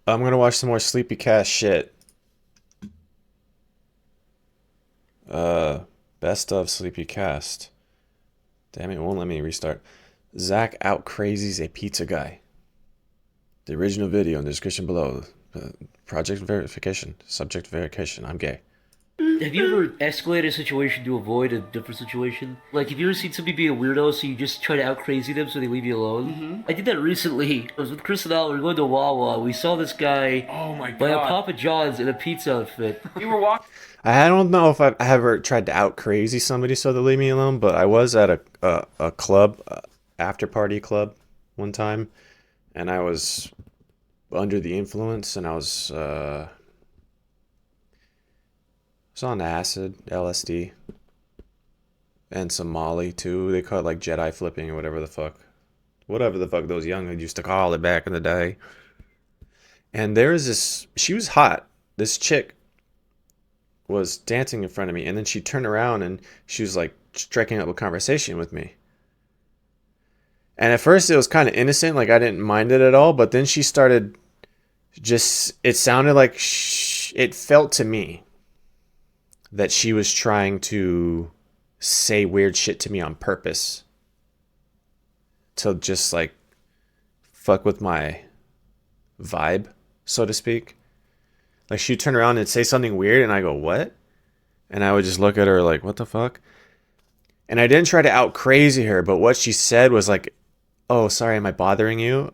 I'm gonna watch some more SleepyCast shit. Uh, Best of SleepyCast. Damn it, won't let me restart. Zach Outcrazies a pizza guy. The original video in the description below. Project verification. Subject verification. I'm gay. Have you ever escalated a situation to avoid a different situation? Like, have you ever seen somebody be a weirdo, so you just try to out crazy them so they leave you alone? I did that recently. I was with Chris and Al, we were going to Wawa. We saw this guy Oh my by a god. Papa John's in a pizza outfit. We were walking. I don't know if I've ever tried to out crazy somebody so they leave me alone, but I was at a club, after party club, one time, and I was under the influence, and I was on acid, LSD, and some Molly too. They call it like Jedi flipping or whatever the fuck those young used to call it back in the day. And there was this, she was hot. This chick was dancing in front of me, and then she turned around and she was like striking up a conversation with me. And at first it was kind of innocent, like I didn't mind it at all, but then she started just, it sounded like it felt to me that she was trying to say weird shit to me on purpose to just like fuck with my vibe, so to speak. Like she'd turn around and say something weird, and I go, "What?" And I would just look at her like, "What the fuck?" And I didn't try to out crazy her, but what she said was like, "Oh, sorry, am I bothering you?"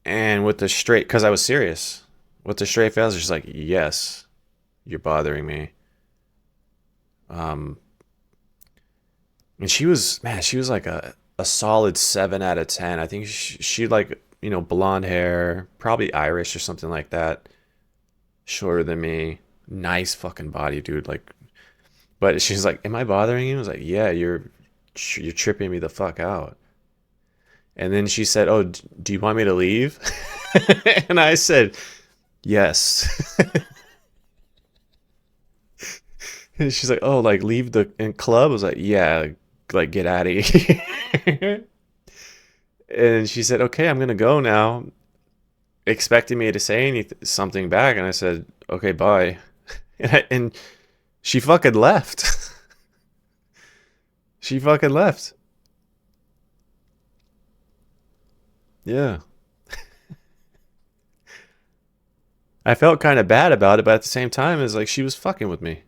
And with the straight, because I was serious, with the straight face, she's like, "Yes, you're bothering me." Um, and she was like a solid 7 out of 10. I think she like, blonde hair, probably Irish or something like that. Shorter than me. Nice fucking body, dude. Like, but she's like, "Am I bothering you?" I was like, "Yeah, you're tripping me the fuck out." And then she said, "Oh, do you want me to leave?" And I said, "Yes." And she's like, "Oh, like leave the club?" I was like, "Yeah, like get out of here." And she said, "Okay, I'm gonna go now," expecting me to say something back, and I said, "Okay, bye." And she fucking left. She fucking left. Yeah. I felt kind of bad about it, but at the same time, it's like she was fucking with me.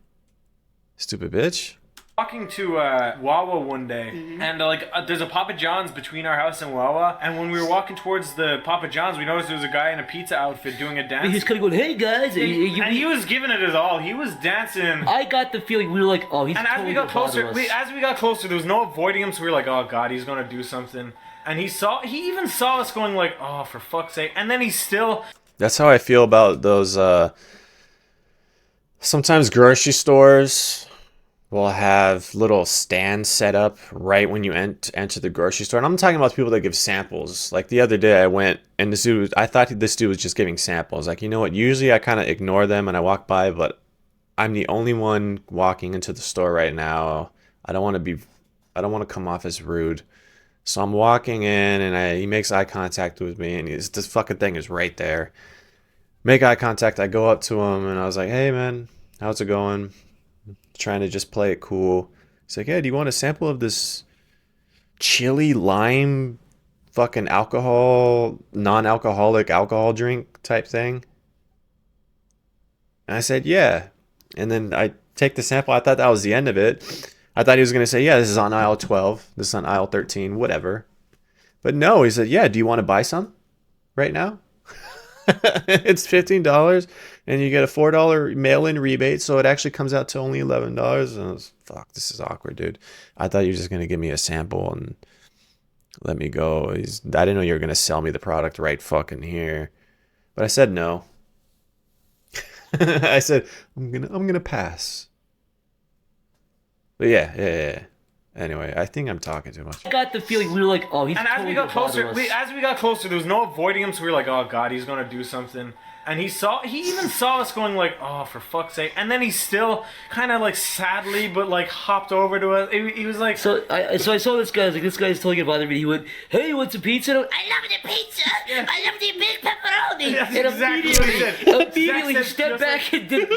Stupid bitch. Walking to Wawa one day, and there's a Papa John's between our house and Wawa. And when we were walking towards the Papa John's, we noticed there was a guy in a pizza outfit doing a dance. He's kind of going, "Hey guys," And he was giving it his all. He was dancing. I got the feeling we were like, "Oh, he's And as totally we gonna got bother closer, us." as we got closer, there was no avoiding him. So we were like, "Oh God, he's gonna do something." And he even saw us going like, "Oh, for fuck's sake!" And then he still. That's how I feel about those. Sometimes grocery stores will have little stands set up right when you enter the grocery store. And I'm talking about people that give samples. Like the other day, I went and I thought this dude was just giving samples. Like, you know what? Usually I kind of ignore them and I walk by, but I'm the only one walking into the store right now. I don't want to be, I don't want to come off as rude. So I'm walking in, and he makes eye contact with me, and this fucking thing is right there. Make eye contact. I go up to him, and I was like, "Hey, man, how's it going?" Trying to just play it cool. He's like, "Hey, do you want a sample of this chili lime fucking non-alcoholic alcohol drink type thing?" And I said, "Yeah." And then I take the sample. I thought that was the end of it. I thought he was going to say, "Yeah, this is on aisle 12. This is on aisle 13, whatever." But no, he said, "Yeah, do you want to buy some right now?" It's $15, and you get a $4 mail-in rebate, so it actually comes out to only $11. And I was, fuck, this is awkward, dude. I thought you were just gonna give me a sample and let me go. I didn't know you were gonna sell me the product right fucking here. But I said no. I said I'm gonna pass. But yeah. Anyway, I think I'm talking too much. I got the feeling we were like, oh, he's And as totally we got gonna bother closer, us. there was no avoiding him, so we were like, oh god, he's gonna do something. And he even saw us going like, oh, for fuck's sake. And then he still kind of like sadly, but like hopped over to us. He was like, So I saw this guy. I was like, this guy's totally gonna bother me. He went, hey, you want some pizza? And I went, I love the pizza. Yeah. I love the big pepperoni. That's And exactly what he said. immediately Zach he said stepped just back and did.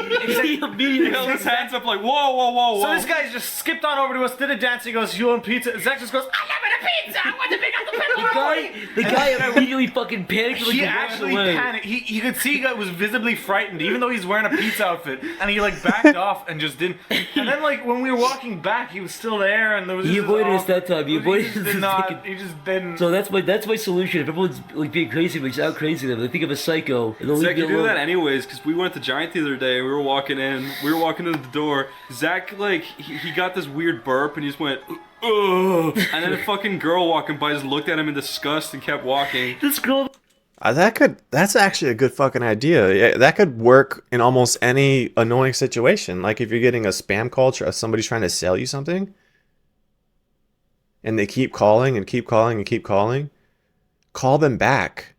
He immediately. held his hands up like, whoa, whoa, whoa, whoa. so this guy just skipped on over to us, did a dance. He goes, you want pizza? Zach just goes, I love the pizza. I want to pick up the pepperoni. The guy immediately fucking panicked. Like, He ran actually away. panicked. You could see he was visibly frightened, even though he's wearing a pizza outfit, and he like backed off and just didn't. And then like when we were walking back, he was still there, and there was. He just avoided us awkward- that time. He avoided just us did not. fucking- He just didn't. So that's my solution. If everyone's like being crazy, we just out crazy them. They think of a psycho. And they'll Zach, leave me you do alone. that anyways, because we went to Giant the other day. We were walking in the door. Zach, like, he got this weird burp and he just went, ugh. And then a fucking girl walking by just looked at him in disgust and kept walking. This girl. That's actually a good fucking idea. Yeah, that could work in almost any annoying situation. Like if you're getting a spam call, somebody's trying to sell you something, and they keep calling and keep calling and keep calling, call them back,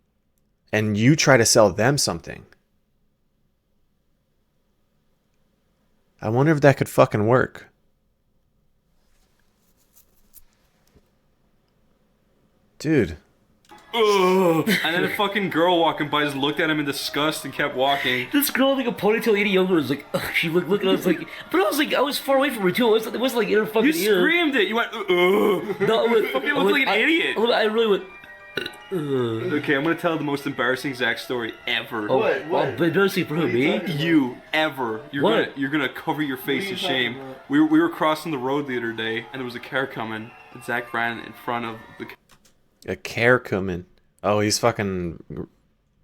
and you try to sell them something. I wonder if that could fucking work. Dude. Ugh. And then a fucking girl walking by just looked at him in disgust and kept walking. This girl with like a ponytail eating yogurt was like, ugh, she looked looking at us like, but I was far away from her too. It wasn't like in her fucking You ear. screamed it. You went, ugh. No, I went, You look like an idiot. I really went. Okay, I'm gonna tell the most embarrassing Zach story ever. Oh, but embarrassing for who, me? You ever? You're gonna cover your face in shame. We were crossing the road the other day, and there was a car coming, and Zach ran in front of the. A care coming. Oh, he's fucking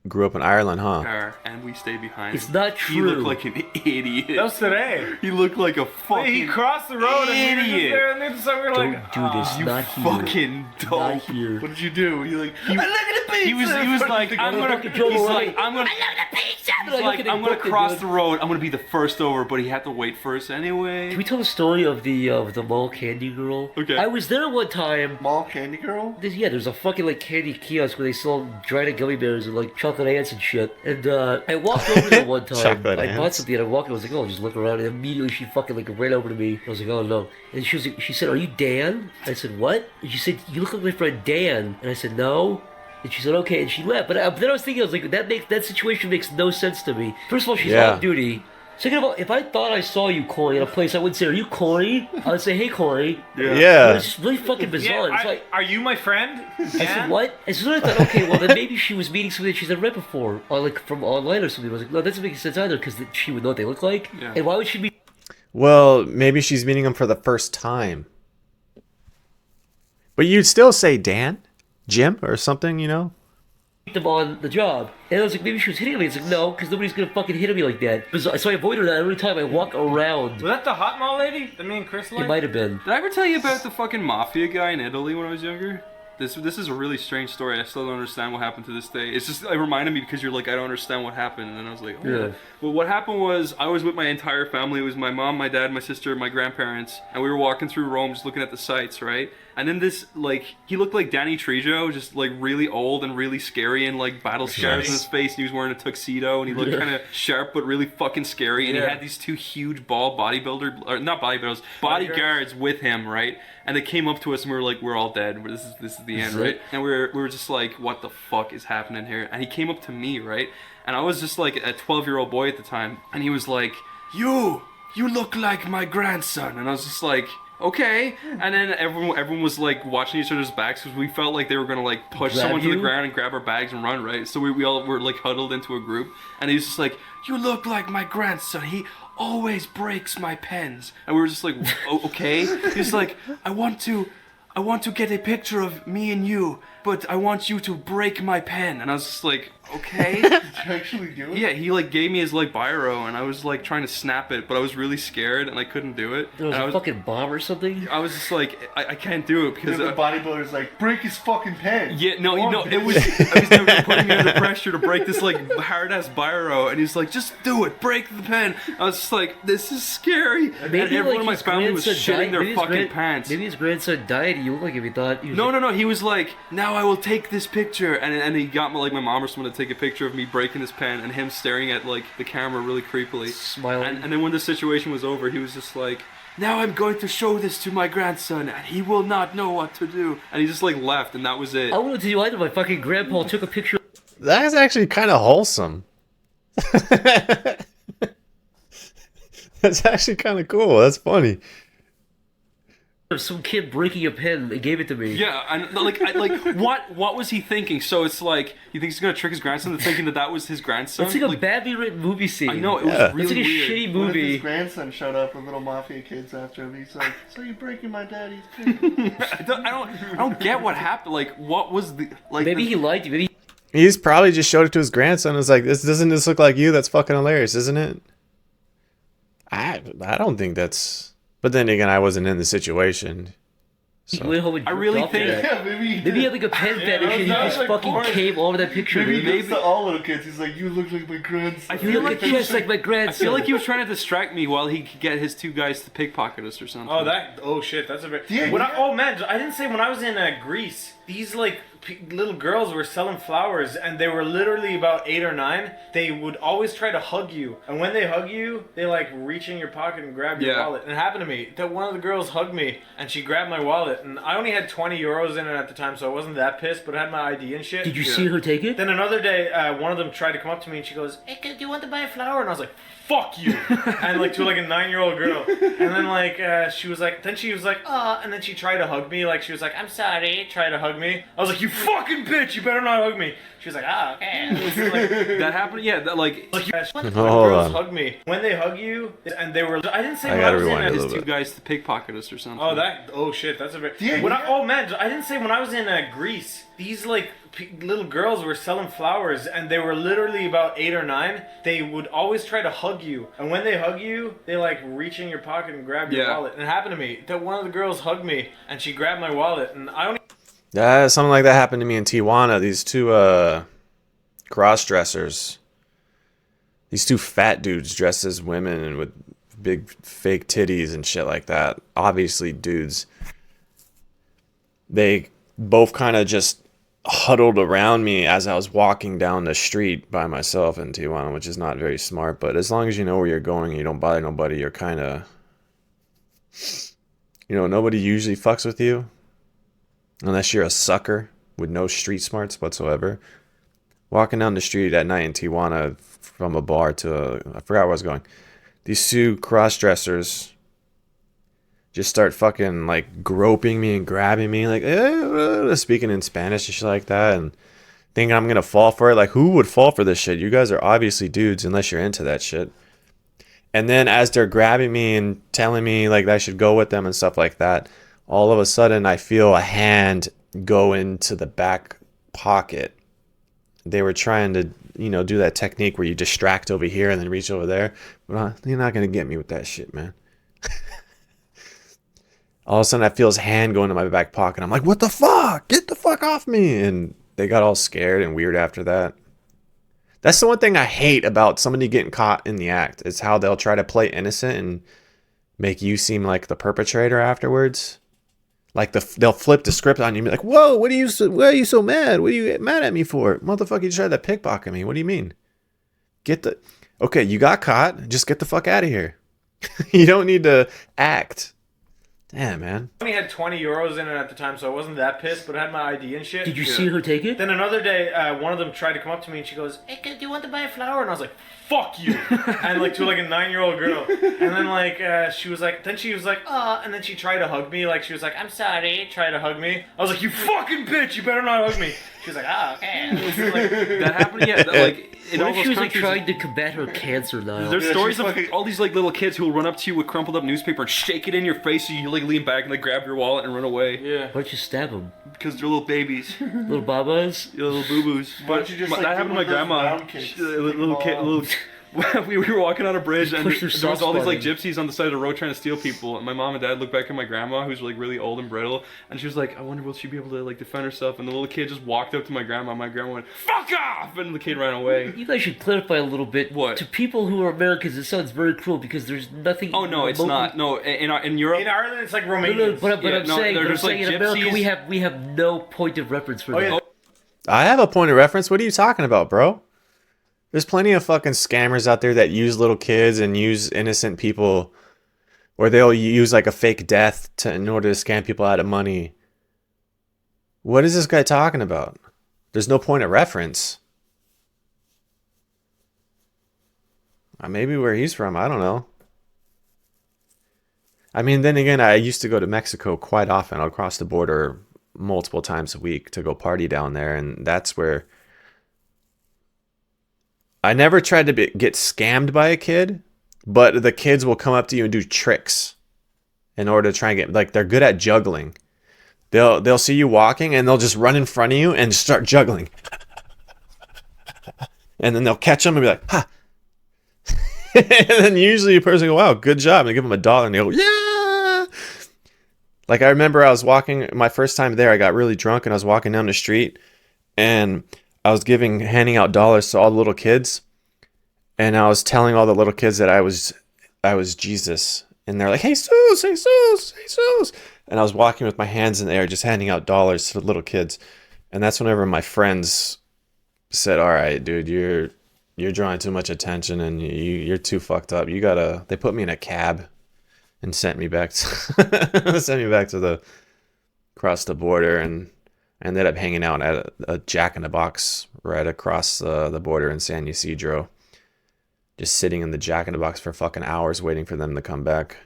grew up in Ireland, huh? Car, and we stayed behind. It's not He true. looked like an idiot. That was today. He looked like a fucking. He crossed the road and we were just idiot. there, and then so we were Don't like, do this. You Not here. fucking Not dope. here. What did you do? You like? I look at the pizza. He was like, I'm gonna. fucking Joe He's away. like, I'm gonna. I love the pizza. He's like, I'm gonna cross the road. I'm gonna be the first over, but he had to wait first anyway. Can we tell the story of the mall candy girl? Okay. I was there one time. Mall candy girl? Yeah, there's a fucking like candy kiosk where they sell dried gummy bears and like chocolate ants and shit. And I walked over there one time. Chocolate I bought ants. something and I walked. I was like, oh, I'll just look around. And immediately she fucking like ran over to me. I was like, oh no. And she said, are you Dan? I said, what? And she said, you look like my friend Dan. And I said, no. And she said, okay, and she left. But then I was thinking, I was like, that situation makes no sense to me. First of all, she's Yeah. on duty. Second of all, if I thought I saw you, Corey, in a place, I wouldn't say, are you Corey? I would say, hey, Corey. Yeah. It's just really fucking bizarre. yeah, It's like, are you my friend? I said, what? And so then I thought, okay, well, then maybe she was meeting somebody that she's never met before, or like from online or something. I was like, no, that doesn't make sense either, because she would know what they look like. Yeah. And why would she be Well, maybe she's meeting him for the first time. But you'd still say Dan? Jim? Or something, you know? them on the job? And I was like, maybe she was hitting me. It's like, no, because nobody's gonna fucking hit me like that. So I avoided that every time I walk around. Was that the hot mall lady that me and Chris It liked? might have been. Did I ever tell you about the fucking mafia guy in Italy when I was younger? This is a really strange story. I still don't understand what happened to this day. It's just, it reminded me because you're like, I don't understand what happened. And then I was like, oh, Yeah. Well, what happened was I was with my entire family. It was my mom, my dad, my sister, my grandparents. And we were walking through Rome just looking at the sights, right? And then this, like, he looked like Danny Trejo, just like really old and really scary and like battle scars in his face. And he was wearing a tuxedo and he looked kind of sharp but really fucking scary. And he had these two huge bald not bodybuilders, bodyguards with him, right? And they came up to us and we were like, we're all dead. This is the end, right? And we were just like, what the fuck is happening here? And he came up to me, right? And I was just like a 12-year-old boy at the time. And he was like, you look like my grandson. And I was just like, okay. And then everyone was like watching each other's backs because we felt like they were gonna like push Grab someone to the you? ground and grab our bags and run, right? So we all were like huddled into a group. And he was just like, you look like my grandson. He always breaks my pens. And we were just like, oh, okay. He's like, I want to get a picture of me and you, but I want you to break my pen. And I was just like, okay. Did you actually do it? Yeah, he like gave me his like biro, and I was like trying to snap it, but I was really scared and I couldn't do it. There was And a I was, fucking bomb or something. I was just like, I can't do it because. The bodybuilder's like, break his fucking pen. Yeah, no, Come on, no, it bitch. was. I was never putting me under pressure to break this like hard ass biro, and he's like, just do it, break the pen. I was just like, this is scary. And everyone in my his family was grandson shitting died- maybe their his fucking pants. Maybe his grandson died. You look like if he thought he was No, he was like, now I will take this picture, and he got like my mom or someone to take a picture of me breaking his pen and him staring at like the camera really creepily. smiling. And then when the situation was over, he was just like, now I'm going to show this to my grandson, and he will not know what to do. And he just like left, and that was it. I wanted to do either. My fucking grandpa took a picture That's actually kind of wholesome. That's actually kind of cool. That's funny. of some kid breaking a pen and gave it to me. Yeah, and like, what was he thinking? So it's like, you think he's gonna trick his grandson into thinking that was his grandson? It's like a badly written movie scene. I know, it Yeah. was really It's like a weird. shitty What if his movie. grandson showed up with little mafia kids after him? He's like, so you're breaking my daddy's pen? I don't get what happened. Like, what was the like? Maybe he liked you. Maybe He's probably just showed it to his grandson and was like, doesn't this look like you? That's fucking hilarious, isn't it? I don't think that's... But then again, I wasn't in the situation. he went home and I really jerked off to think- that. Yeah, maybe he Maybe he had like a pen Yeah, fetish and he that was just like fucking porn. came over that picture. Maybe he dude. does to all little kids. He's like, you look like my grandson. I You feel look like like just like my I grandson. feel like he was trying to distract me while he could get his two guys to pickpocket us or something. Oh shit, that's a bit. Yeah, When yeah. oh man, I didn't say when I was in Greece, these like little girls were selling flowers, and they were literally about 8 or 9. They would always try to hug you, and when they hug you, they like reach in your pocket and grab your Yeah. wallet. And it happened to me that one of the girls hugged me, and she grabbed my wallet, and I only had 20 euros in it at the time, so I wasn't that pissed, but I had my ID and shit. Did you see her take it? Then another day, one of them tried to come up to me and she goes, "Hey, kid, do you want to buy a flower?" And I was like, "Fuck you!" And like to like a 9-year-old girl. And then like she was like, "Oh," and then she tried to hug me. Like she was like, "I'm sorry," try to hug me. I was like, "You fucking bitch! You better not hug me." She was like, "Ah, okay." And it was like, That happened. Yeah, that like like when Hold girls on. hug me, when they hug you, and they were. I didn't say I when gotta I was rewind in a his little two bit. guys to pickpocket us or something. Oh shit, that's a bit. Yeah, When yeah. oh man, I didn't say when I was in Greece. These like little girls were selling flowers, and they were literally about 8 or 9. They would always try to hug you, and when they hug you, they like reach in your pocket and grab your Yeah. wallet. And it happened to me that one of the girls hugged me, and she grabbed my wallet, and I only. Something like that happened to me in Tijuana. These two cross-dressers. These two fat dudes dressed as women and with big fake titties and shit like that. Obviously dudes. They both kind of just huddled around me as I was walking down the street by myself in Tijuana, which is not very smart. But as long as you know where you're going and you don't bother nobody, you're kind of... You know, nobody usually fucks with you. Unless you're a sucker with no street smarts whatsoever. Walking down the street at night in Tijuana from a bar to I forgot where I was going. These two cross-dressers just start fucking like groping me and grabbing me like speaking in Spanish and shit like that and thinking I'm gonna fall for it. Like, who would fall for this shit? You guys are obviously dudes unless you're into that shit. And then as they're grabbing me and telling me like that I should go with them and stuff like that, all of a sudden I feel a hand go into the back pocket. They were trying to, you know, do that technique where you distract over here and then reach over there. But you're not going to get me with that shit, man. All of a sudden I feel his hand go into my back pocket. I'm like, what the fuck? Get the fuck off me. And they got all scared and weird after that. That's the one thing I hate about somebody getting caught in the act. Is how they'll try to play innocent and make you seem like the perpetrator afterwards. Like they'll flip the script on you and be like, whoa, why are you so mad? What are you mad at me for? Motherfucker, you tried to pickpocket me. What do you mean? Okay, you got caught. Just get the fuck out of here. You don't need to act. Damn, man. I only had 20 euros in it at the time, so I wasn't that pissed, but I had my ID and shit. Did you see her take it? Then another day, one of them tried to come up to me and she goes, "Hey, kid, do you want to buy a flower?" And I was like, "Fuck you!" And like to like a 9-year-old girl. And then like she was like, "Oh," and then she tried to hug me. Like she was like, "I'm sorry," try to hug me. I was like, "You fucking bitch! You better not hug me." She was like, oh, okay. This is like, That happened, yeah. Like in all What if those she was like countries, trying to combat her cancer now? there's Yeah, stories she's of fucking- all these like little kids who will run up to you with crumpled up newspaper and shake it in your face, so you like lean back and like grab your wallet and run away yeah. Why don't you stab him? because they're little babies, Little babas? little boo boos. Why don't you just, like, that give happened to my one of those grandma. round kicks, She- pick little them kid, all little. we were walking on a bridge and push their there was all these like soft gypsies on the side of the road trying to steal people. And my mom and dad looked back at my grandma, who's like really old and brittle, and she was like, "I wonder will she be able to like defend herself?" And the little kid just walked up to my grandma. My grandma went, "Fuck off!" And the kid ran away. You guys should clarify a little bit. What? To people who are Americans, it sounds very cruel because there's nothing. Oh no, it's remotely- not. No, in Europe. In Ireland, it's like No, Romanian. no, but Yeah, I'm no, saying, they're but I'm just like saying in America gypsies. we have no point of reference for Oh, that. yeah. I have a point of reference. What are you talking about, bro? There's plenty of fucking scammers out there that use little kids and use innocent people, or they'll use like a fake death in order to scam people out of money. What is this guy talking about? There's no point of reference. Maybe where he's from, I don't know. I mean, then again, I used to go to Mexico quite often. I'll cross the border multiple times a week to go party down there, and that's where I never tried to get scammed by a kid, but the kids will come up to you and do tricks in order to try and get, like, they're good at juggling. They'll see you walking and they'll just run in front of you and start juggling. And then they'll catch them and be like, ha. And then usually a person will go, wow, good job. And they give them $1 and they go, yeah. Like I remember I was walking, my first time there, I got really drunk and I was walking down the street and I was handing out dollars to all the little kids, and I was telling all the little kids that I was Jesus, and they're like, "Hey, Jesus, hey, Jesus, hey, Jesus," and I was walking with my hands in the air, just handing out dollars to the little kids, and that's whenever my friends said, "All right, dude, you're drawing too much attention, and you're too fucked up. You gotta." They put me in a cab, and sent me back to the across the border, and I ended up hanging out at a Jack in the Box right across the border in San Ysidro. Just sitting in the Jack in the Box for fucking hours waiting for them to come back.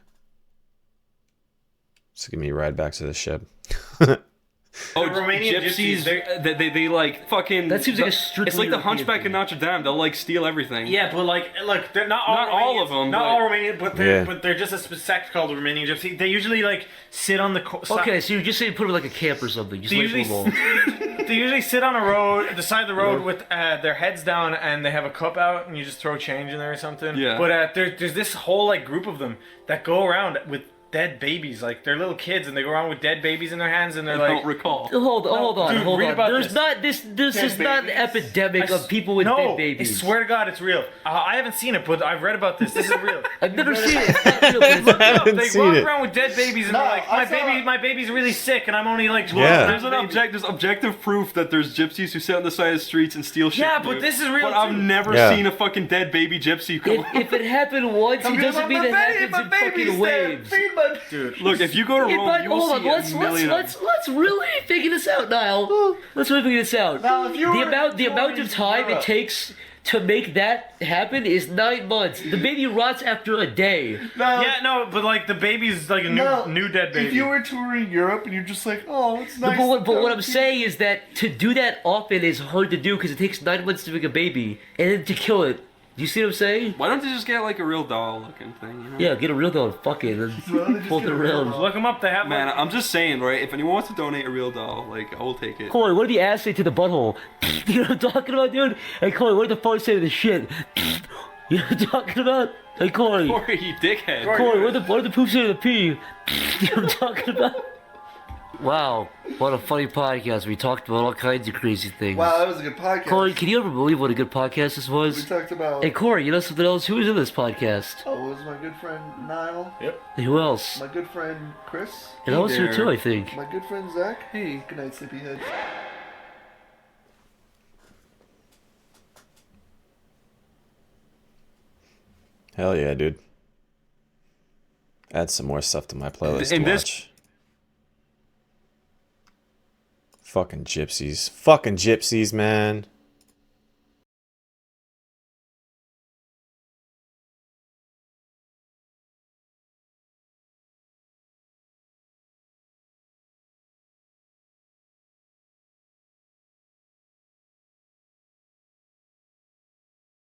Just give me a ride back to the ship. Oh, The Romanian gypsies, gypsies, they like fucking. That seems like a strictly It's like the European Hunchback thing. of Notre Dame. They'll like steal everything. Yeah, but like, look, they're not all Not all Romanians, of them, Not but- all Romanian, Yeah. but they're just a sect called the Romanian Gypsy. They usually like sit on the. Okay, so you're just saying put them like a camp or something. Just They like usually, them all. they usually sit on a road, the side of the road with their heads down, and they have a cup out, and you just throw change in there or something. Yeah. But there's this whole like group of them that go around with dead babies, like they're little kids, and they go around with dead babies in their hands, and they're I like. don't recall. Hold on, dude, hold read on. about There's this. not this. This Dead is not an babies? epidemic of people with no, dead babies. I swear to God, it's real. I haven't seen it, but I've read about this. This is real. I've never seen it. It's not real, but it's Look it up. haven't They seen walk it. around with dead babies, and No, they're like, I saw- my baby's really sick, and I'm only like 12. Yeah. There's there's objective proof that there's gypsies who sit on the side of the streets and steal shit. Yeah, from but you. this is real, But I've too. never Yeah. seen a fucking dead baby gypsy come. If it happened once, it doesn't mean it happens in fucking waves. Dude, Look, if you go to It Rome, might- you will hold on, see let's a million. let's really figure this out, Niall. Let's really figure this out. Now, if you the were amount of touring time it Europe- takes to make that happen is 9 months. The baby rots after a day. yeah, no, but like the baby's like a new dead baby. If you were touring Europe and you're just like, oh, it's nice. But what I'm saying is that to do that often is hard to do because it takes 9 months to make a baby and then to kill it. Do you see what I'm saying? Why don't they just get like a real doll looking thing? You know? Yeah, get a real doll, fuck it, and Why don't they just pull it get a real around. doll? Look them up. They have Man, like, I'm just saying, right? If anyone wants to donate a real doll, like I will take it. Corey, what did the ass say to the butthole? You know what I'm talking about, dude? Hey, Corey, what did the fart say to the shit? You know what I'm talking about? Hey, Corey. Corey, you dickhead. Corey, what did the poop say to the pee? You know what I'm talking about? Wow, what a funny podcast. We talked about all kinds of crazy things. Wow, that was a good podcast. Corey, can you ever believe what a good podcast this We was? talked about. Hey, Corey, you know something else? Who was in this podcast? Oh, it was my good friend Niall, And who else? my good friend Chris, And I was here there. too, I think. my good friend Zach. Hey, good night, sleepyhead. Hell yeah, dude. Add some more stuff to my playlist In to this- watch. Fucking gypsies. Fucking gypsies, man.